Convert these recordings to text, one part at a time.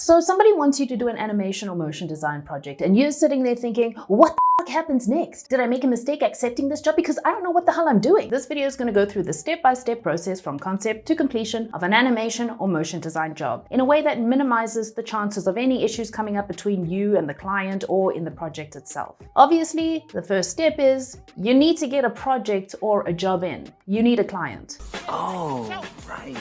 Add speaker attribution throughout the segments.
Speaker 1: So somebody wants you to do an animation or motion design project and you're sitting there thinking, what the fuck happens next? Did I make a mistake accepting this job? Because I don't know what the hell I'm doing. This video is going to go through the step-by-step process from concept to completion of an animation or motion design job in a way that minimizes the chances of any issues coming up between you and the client or in the project itself. Obviously, the first step is you need to get a project or a job in. You need a client.
Speaker 2: Oh, right.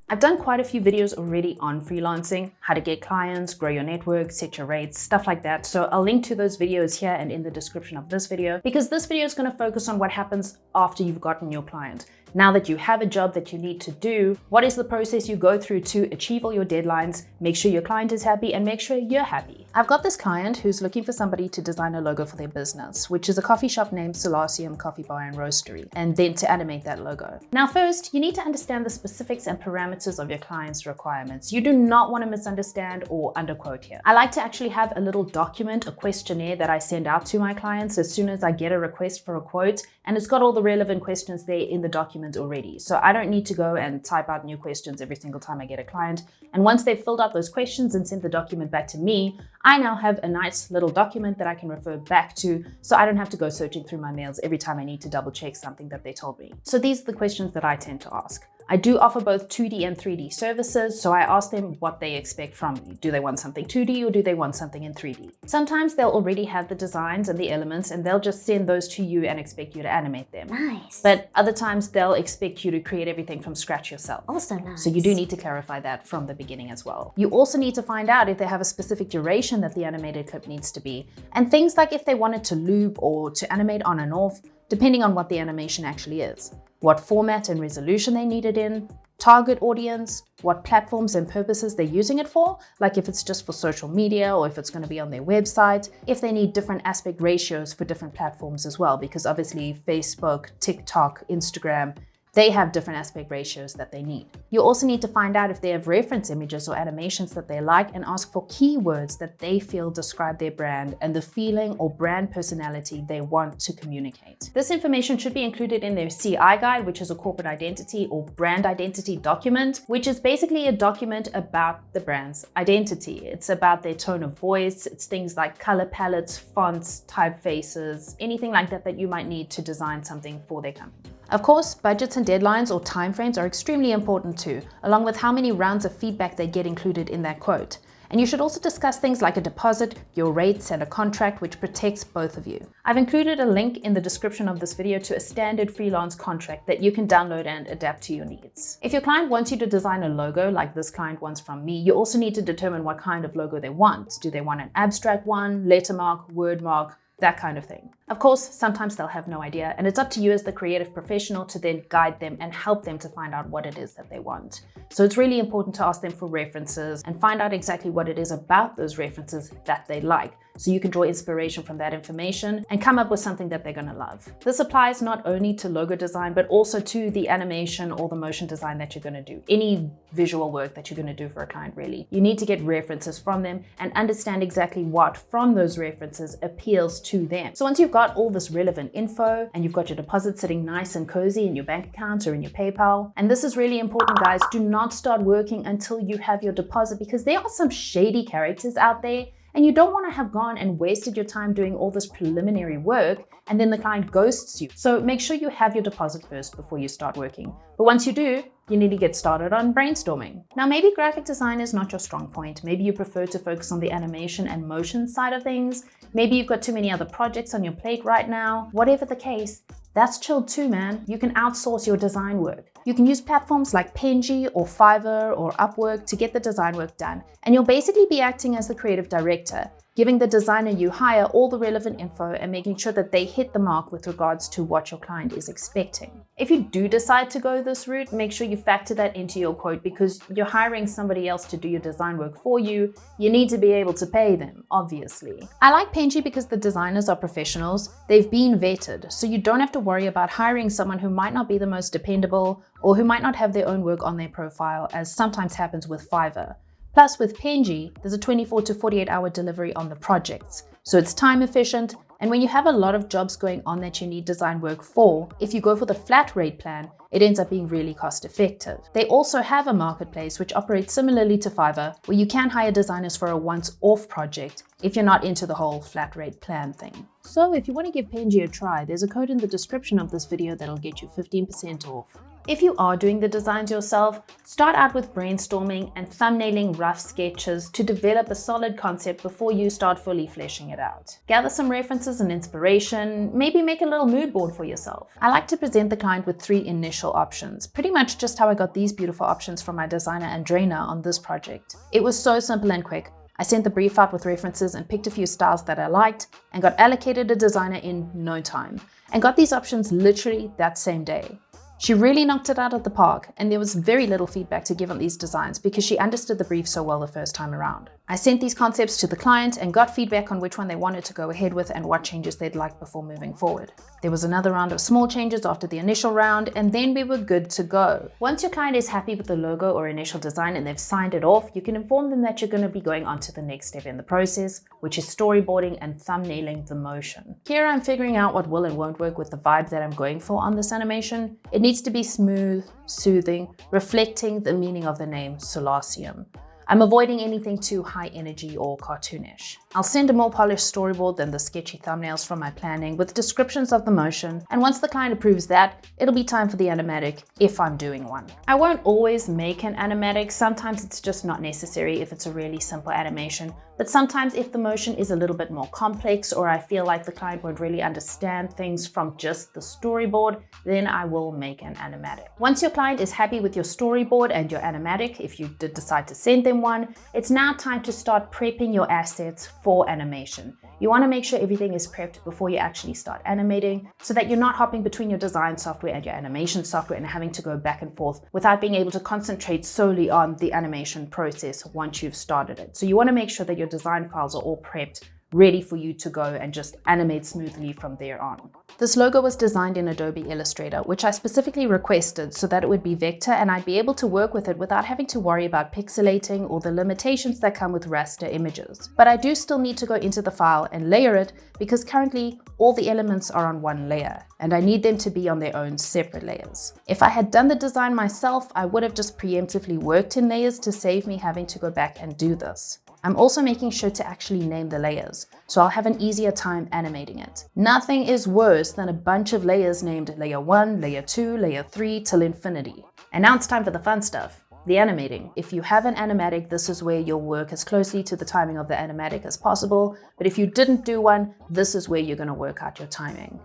Speaker 1: I've done quite a few videos already on freelancing, how to get clients, grow your network, set your rates, stuff like that. So I'll link to those videos here and in the description of this video, because this video is going to focus on what happens after you've gotten your client. Now that you have a job that you need to do, what is the process you go through to achieve all your deadlines, make sure your client is happy, and make sure you're happy? I've got this client who's looking for somebody to design a logo for their business, which is a coffee shop named Solasium Coffee Bar and Roastery, and then to animate that logo. Now first, you need to understand the specifics and parameters of your client's requirements. You do not want to misunderstand or underquote here. I like to actually have a little document, a questionnaire that I send out to my clients as soon as I get a request for a quote, and it's got all the relevant questions there in the document already. So I don't need to go and type out new questions every single time I get a client. And once they've filled out those questions and sent the document back to me, I now have a nice little document that I can refer back to, so I don't have to go searching through my mails every time I need to double check something that they told me. So these are the questions that I tend to ask. I do offer both 2D and 3D services, so I ask them what they expect from me. Do they want something 2D or do they want something in 3D? Sometimes they'll already have the designs and the elements and they'll just send those to you and expect you to animate them.
Speaker 3: Nice.
Speaker 1: But other times they'll expect you to create everything from scratch yourself.
Speaker 3: Also nice.
Speaker 1: So you do need to clarify that from the beginning as well. You also need to find out if they have a specific duration that the animated clip needs to be, and things like if they want it to loop or to animate on and off, depending on what the animation actually is, what format and resolution they need it in, target audience, what platforms and purposes they're using it for, like if it's just for social media or if it's going to be on their website, if they need different aspect ratios for different platforms as well, because obviously Facebook, TikTok, Instagram, they have different aspect ratios that they need. You also need to find out if they have reference images or animations that they like and ask for keywords that they feel describe their brand and the feeling or brand personality they want to communicate. This information should be included in their CI guide, which is a corporate identity or brand identity document, which is basically a document about the brand's identity. It's about their tone of voice. It's things like color palettes, fonts, typefaces, anything like that that you might need to design something for their company. Of course, budgets and deadlines or timeframes are extremely important too, along with how many rounds of feedback they get included in that quote. And you should also discuss things like a deposit, your rates, and a contract which protects both of you. I've included a link in the description of this video to a standard freelance contract that you can download and adapt to your needs. If your client wants you to design a logo like this client wants from me, you also need to determine what kind of logo they want. Do they want an abstract one, lettermark, word mark, that kind of thing. Of course, sometimes they'll have no idea, and it's up to you as the creative professional to then guide them and help them to find out what it is that they want. So it's really important to ask them for references and find out exactly what it is about those references that they like, so you can draw inspiration from that information and come up with something that they're going to love. This applies not only to logo design, but also to the animation or the motion design that you're going to do. Any visual work that you're going to do for a client, really. You need to get references from them and understand exactly what from those references appeals to them. So once you've got all this relevant info and you've got your deposit sitting nice and cozy in your bank account or in your PayPal, and this is really important, guys, do not start working until you have your deposit, because there are some shady characters out there and you don't want to have gone and wasted your time doing all this preliminary work and then the client ghosts you. So make sure you have your deposit first before you start working. But once you do, you need to get started on brainstorming. Now, maybe graphic design is not your strong point. Maybe you prefer to focus on the animation and motion side of things. Maybe you've got too many other projects on your plate right now. Whatever the case, that's chill too, man. You can outsource your design work. You can use platforms like Penji or Fiverr or Upwork to get the design work done. And you'll basically be acting as the creative director, giving the designer you hire all the relevant info and making sure that they hit the mark with regards to what your client is expecting. If you do decide to go this route, make sure you factor that into your quote, because you're hiring somebody else to do your design work for you. You need to be able to pay them, obviously. I like Penji because the designers are professionals. They've been vetted, so you don't have to worry about hiring someone who might not be the most dependable or who might not have their own work on their profile, as sometimes happens with Fiverr. Plus, with Penji, there's a 24 to 48 hour delivery on the projects, so it's time efficient And when you have a lot of jobs going on that you need design work for, if you go for the flat rate plan, it ends up being really cost effective. They also have a marketplace which operates similarly to Fiverr, where you can hire designers for a once-off project if you're not into the whole flat rate plan thing. So if you want to give Penji a try, there's a code in the description of this video that'll get you 15% off. If you are doing the designs yourself, start out with brainstorming and thumbnailing rough sketches to develop a solid concept before you start fully fleshing it out. Gather some references and inspiration, maybe make a little mood board for yourself. I like to present the client with 3 initial options, pretty much just how I got these beautiful options from my designer Andrena on this project. It was so simple and quick. I sent the brief out with references and picked a few styles that I liked and got allocated a designer in no time and got these options literally that same day. She really knocked it out of the park, and there was very little feedback to give on these designs because she understood the brief so well the first time around. I sent these concepts to the client and got feedback on which one they wanted to go ahead with and what changes they'd like before moving forward. There was another round of small changes after the initial round, and then we were good to go. Once your client is happy with the logo or initial design and they've signed it off, you can inform them that you're going to be going on to the next step in the process, which is storyboarding and thumbnailing the motion. Here I'm figuring out what will and won't work with the vibe that I'm going for on this animation. It needs to be smooth, soothing, reflecting the meaning of the name Solacium. I'm avoiding anything too high energy or cartoonish. I'll send a more polished storyboard than the sketchy thumbnails from my planning with descriptions of the motion, and once the client approves that, it'll be time for the animatic if I'm doing one. I won't always make an animatic, sometimes it's just not necessary if it's a really simple animation, but sometimes if the motion is a little bit more complex or I feel like the client won't really understand things from just the storyboard, then I will make an animatic. Once your client is happy with your storyboard and your animatic, if you did decide to send them one, it's now time to start prepping your assets for animation. You want to make sure everything is prepped before you actually start animating so that you're not hopping between your design software and your animation software and having to go back and forth without being able to concentrate solely on the animation process once you've started it. So you want to make sure that your design files are all prepped, ready for you to go and just animate smoothly from there on. This logo was designed in Adobe Illustrator, which I specifically requested so that it would be vector and I'd be able to work with it without having to worry about pixelating or the limitations that come with raster images. But I do still need to go into the file and layer it because currently all the elements are on one layer and I need them to be on their own separate layers. If I had done the design myself, I would have just preemptively worked in layers to save me having to go back and do this. I'm also making sure to actually name the layers, so I'll have an easier time animating it. Nothing is worse than a bunch of layers named layer 1, layer 2, layer 3 till infinity. And now it's time for the fun stuff, the animating. If you have an animatic, this is where you'll work as closely to the timing of the animatic as possible, but if you didn't do one, this is where you're going to work out your timing.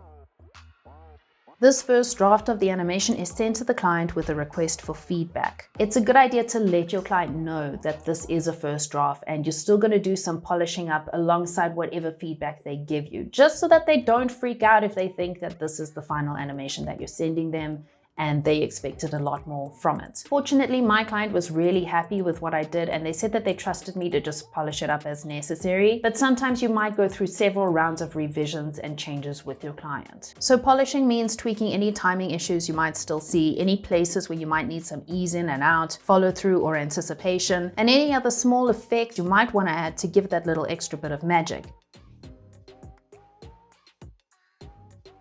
Speaker 1: This first draft of the animation is sent to the client with a request for feedback. It's a good idea to let your client know that this is a first draft and you're still going to do some polishing up alongside whatever feedback they give you, just so that they don't freak out if they think that this is the final animation that you're sending them and they expected a lot more from it. Fortunately, my client was really happy with what I did and they said that they trusted me to just polish it up as necessary, but sometimes you might go through several rounds of revisions and changes with your client. So polishing means tweaking any timing issues you might still see, any places where you might need some ease in and out, follow through or anticipation, and any other small effect you might want to add to give it that little extra bit of magic.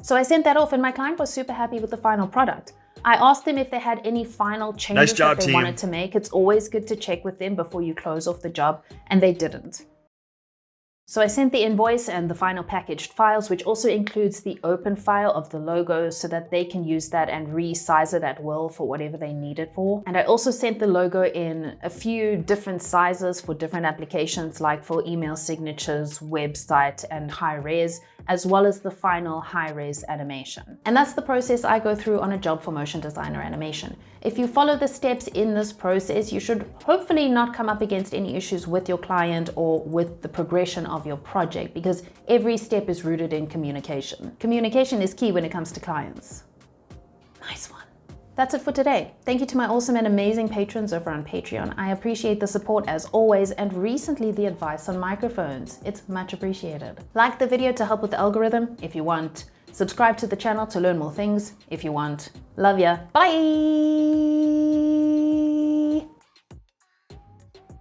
Speaker 1: So I sent that off and my client was super happy with the final product. I asked them if they had any final changes that they wanted to make. It's always good to check with them before you close off the job, and they didn't. So I sent the invoice and the final packaged files, which also includes the open file of the logo so that they can use that and resize it at will for whatever they need it for. And I also sent the logo in a few different sizes for different applications, like for email signatures, website, and high res, as well as the final high-res animation. And that's the process I go through on a job for motion designer animation. If you follow the steps in this process, you should hopefully not come up against any issues with your client or with the progression of your project, because every step is rooted in communication. Communication is key when it comes to clients. Nice one. That's it for today. Thank you to my awesome and amazing patrons over on Patreon. I appreciate the support as always, and recently the advice on microphones. It's much appreciated. Like the video to help with the algorithm if you want. Subscribe to the channel to learn more things if you want. Love ya. Bye!